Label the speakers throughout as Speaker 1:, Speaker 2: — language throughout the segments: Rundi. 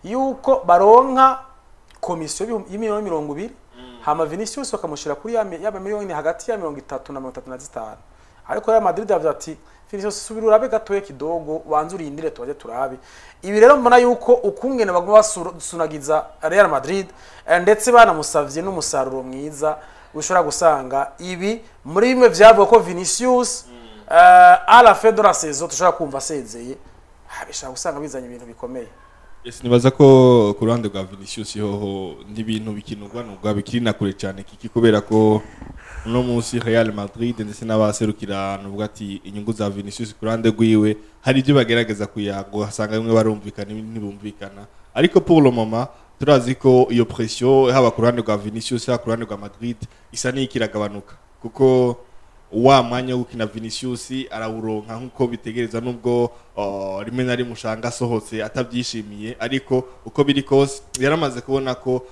Speaker 1: yuko baronka komisiyo y'imiliyoni 20 hama Vinicius bakamushira kuri ya miliyoni hagati ya 30 na 35 ariko Real Madrid yavuze ati Vinicius subira urabe gatoye kidogo wanze urindire tubaje turabe ibi rero mbona yuko ukungene baguma basunagiza Real Madrid ndetse banamusavye n'umusaruro mwiza ushobora gusanga ibi muri bimwe byavuga ko Vinicius à la fin de la saison tushobora kumva sezeye habisha gusanga bizanye ibintu bikomeye.
Speaker 2: Yes, nibaza ko ku ruhande rwa Vinicius hoho n'ibintu bikinurwa n'ubwa bikiri na kure cyane kiki kubera ko uno munsi Real Madrid ndetse n'abaserukira n'ubwo ati inyungu za Vinicius ku ruhande rwiwe hari ibyo bagerageza kuyago hasanga bimwe barumvikana ntibumvikana ariko pour le moment turazi ko iyo pression haba ku ruhande rwa Vinicius haba ku ruhande rwa Madrid isa n'ikiragabanuka kuko wa mwanya w'ukina Vinicius arawuronka nkuko bitegereza nubwo rimwe na rimwe ushanga sohotse atabyishimiye ariko uko biri kose yaramaze kubona ko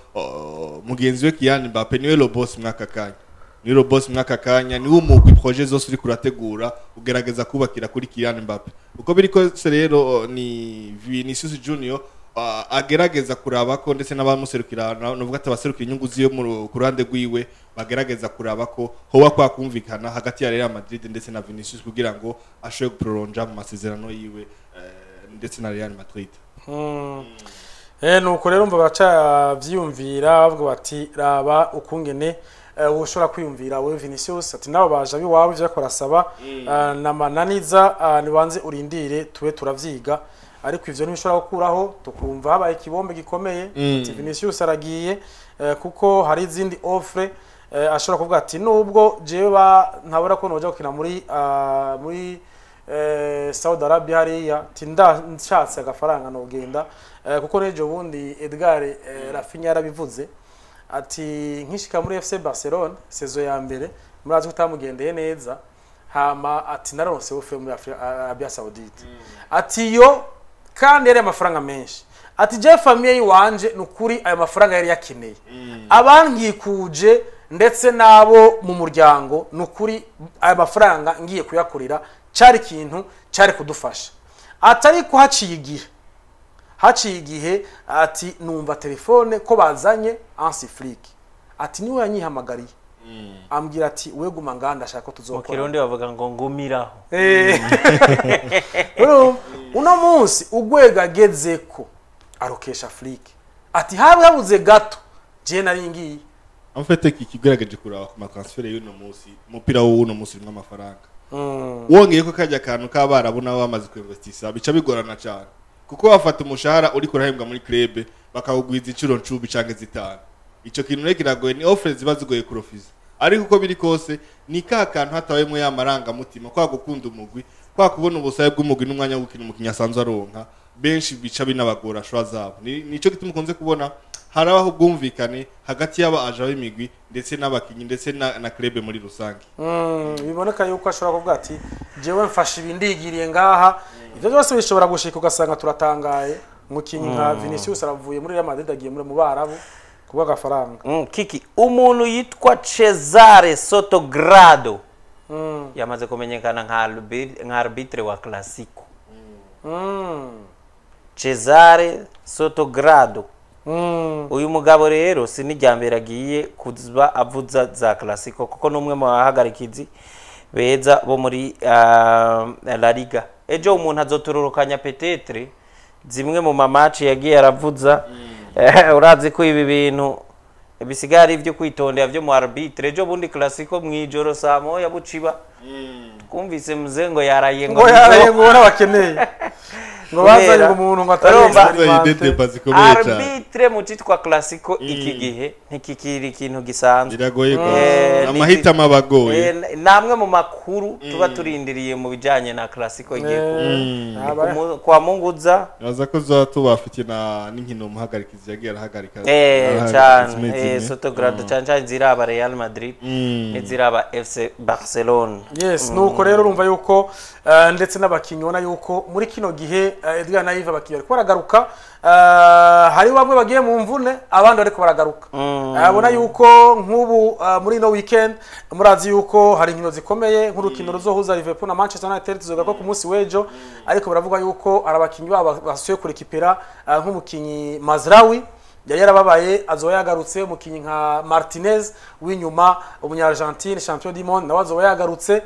Speaker 2: mugenzi we Kylian Mbappé niwe lo boss mwaka kanya niwe umugwi projet zose uri kurategura ugerageza kubakira kuri Kylian Mbappé uko biri kose rero ni Vinicius Junior agerageza kuraba ko ndetse n'abamuserukira n'uvuga ati abaserukira inyungu ziyo mu kurande rwiwe bagerageza kuraba ko hoba kwakumvikana hagati ya Real Madrid ndetse na Vinicius kugira ngo ashobore prolonga mu masezerano yiwe ndetse na Real Madrid.
Speaker 1: Nuko rero mva baca vyiyumvira bavuga bati raba ukungene ushobora kwiyumvira we Vinicius ati nabo baje biwawe vyakora saba na mananiza nibanze urindire tuwe turavyiga ariko ivyo ntibishobora gukuraho tukumva habaye ikibombe gikomeye ati Vinicius aragiye kuko hari izindi offre ashobora kuvuga ati nubwo jewe ntabura ko noja gukina muri Saudi Arabia hariya ati nshatse agafaranga nogenda kuko nejo bundi Edgar Rafinha yarabivuze ati nkishika muri FC Barcelona sezo ya mbere murazi kutamugendeye neza hama ati naronse offre muri Arabia Saudite ati yo kandi yari amafaranga menshi ati je famille yiwanje nukuri ayo mafaranga yari yakeneye abankikuje ndetse nabo mu muryango nukuri ayo mafaranga ngiye kuyakurira cyari kintu cyari kudufasha atari ko haciye igihe ati numva telefone ko bazanye Hansi Flick ati niwe yanyihamagariye ambwira ati weguma nganda ashaka ko tuzokora
Speaker 3: mukirundi bavuga ngo ngumiraho
Speaker 1: uno munsi ugwega gezeko arokesha Flick ati habuze gato je nari ngiye
Speaker 2: en fait kigerageje kuraba ku matransfer y'uno munsi umupira w'uno munsi rimwe amafaranga wongeye ko kajya kantu kabarabona bamaze kwinvestisa bica bigorana cyane kuko bafata umushahara uri kurahembwa muri club bakawugwiza icuro ncubi canke zitanu ico kintu rekiragoye ni offers zibazigoye kurofiza ariko uko biri kose ni ka kantu hatawemwe yamaranga mutima kwa gukunda umugwi kwa kubona ubusaye bw'umugwi n'umwanya w'ukina umukinya asanzwe aronka benshi bica binabagora shwa zabo nico gituma ukunze kubona harabaho bwumvikane hagati y'aba aje b'imigwi ndetse n'abakinyi ndetse na club muri rusange
Speaker 1: biboneka yuko ashobora kuvuga ati jewe mfasha ibindigiriye ngaha ivyo byose bishobora gushika ugasanga turatangaye umukinyi nka Vinicius aravuye muri Real Madrid agiye muri mu Barabu kubwa gafaranga
Speaker 3: kiki umuntu yitwa Cesare Sotogrado yamaze kumenyekana nka arbitre wa Clasico Cesare Sotogrado uyu mugabo rero sinijyambere agiye kuba avuza za Clasico kuko numwe mu bahagarikizi beza bo muri La Liga ejo umuntu azotururukanya peut-être zimwe mu mamaci yagiye aravuza urazi ko ibi bintu bisigari byo kwitondera byo mu arbitre ejo bundi Clasico mwijoro saa moya buciba twumvise muzengo yaraye ngo
Speaker 1: n'abakeneye ngo bazanye umuntu ngo
Speaker 3: arbitre mu cyitwa Clasico iki gihe ntikikiri ikintu gisanzwe
Speaker 2: biragoye amahitamo abagoye
Speaker 3: namwe mu makuru tuba turindiriye mu bijanye na Clasico igiye kwa Munguza
Speaker 2: baza ko zatubafite n'inkino muhagarikizi yagiye arahagarika
Speaker 3: cyane Sotogrado cyane ziraba Real Madrid n'iziraba FC Barcelona
Speaker 1: yes nuko rero urumva yuko ndetse n'abakinyi ubona yuko muri kino gihe Edgar na Yves bakiye ariko baragaruka hari bamwe bagiye mu mvune abandi ariko baragaruka abona yuko nk'ubu muri no weekend murazi yuko hari inkino zikomeye nk'urukino ruzohuza Liverpool na Manchester United tuzoga ko ku munsi wejo ariko baravuga yuko arabakinyi basuye kurikipera nk'umukinyi Mazraoui yari yarababaye azoba yagarutse umukinyi nka Martinez w'inyuma umunya-Argentine champion du monde nawe azoba yagarutse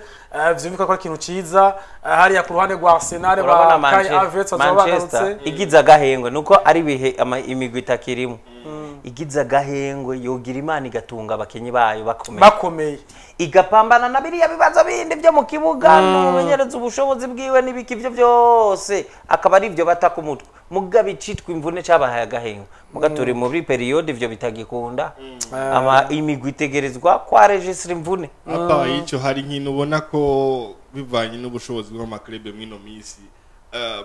Speaker 1: vyumvika ko ikintu ciza hariya ku ruhande rwa Arsenal ba Kai Havertz azoba yagarutse
Speaker 3: igiza gahengwe nuko ari bihe imigwi itakirimo igiza gahengwe yogira Imana igatunga abakenyi bayo
Speaker 1: bakomeye
Speaker 3: igapambana na biriya bibazo bindi byo mu kibuga n'umenyereza ubushobozi bwiwe n'ibiki byo byose akaba ari byo batakumutwe mugabe citwa imvune cabahaye agahengwe mugatore muri periode ivyo bitagikunda ama imigwi itegerezwa kwa registre imvune
Speaker 2: apa ico hari nkino ubona ko bivanye n'ubushobozi bw'amaklebe mwino misi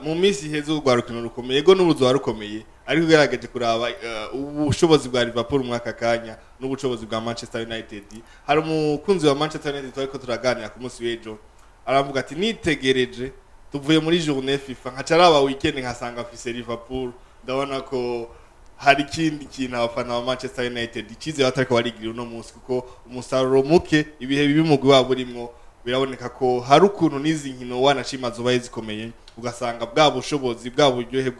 Speaker 2: mu misi hezo rwarukino rukomeye go n'uruzo warukomeye ariko gerageje kuraba ubushobozi bwa Liverpool mwaka kanya n'ubushobozi bwa Manchester United hari umukunzi wa Manchester United ariko turaganira ku munsi w'ejo aravuga ati nitegereje tuvuye muri journée FIFA nkacaraba weekend nkasanga afise Liverpool ndabona ko hari kindi kintu abafana ba Manchester United ikize batariko barigira uno munsi kuko umusaruro muke ibihe bibi mugwi wabo urimo biraboneka ko hari ukuntu nizi nkino wanashima zobaye zikomeye ugasanga bwa bushobozi bwa buryohe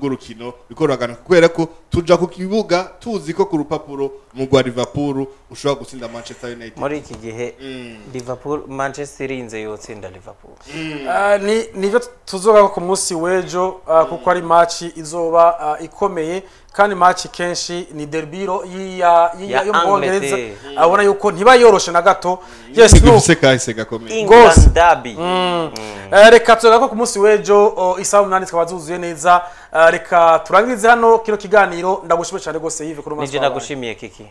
Speaker 2: bw'urukino bikoragana kubera ko tuja ku kibuga tuzi ko ku rupapuro mu gwa Liverpool ushobora gutsinda Manchester United
Speaker 3: muri iki gihe Liverpool Manchester inze yotsinda Liverpool
Speaker 1: nivyo tuzoga ku munsi wejo kuko ari match izoba ikomeye kandi match kenshi ni derbiro yo mu Bwongereza abona yuko ntibayoroshe na gato
Speaker 2: yes no se gakomeye
Speaker 3: England derby
Speaker 1: reka tuzoga ko ku munsi wejo isaha 8 twaba zuzuye neza reka turangirize hano kino kiganiro ndagushimye cyane gose Yves kuri
Speaker 3: Nije nagushimiye kiki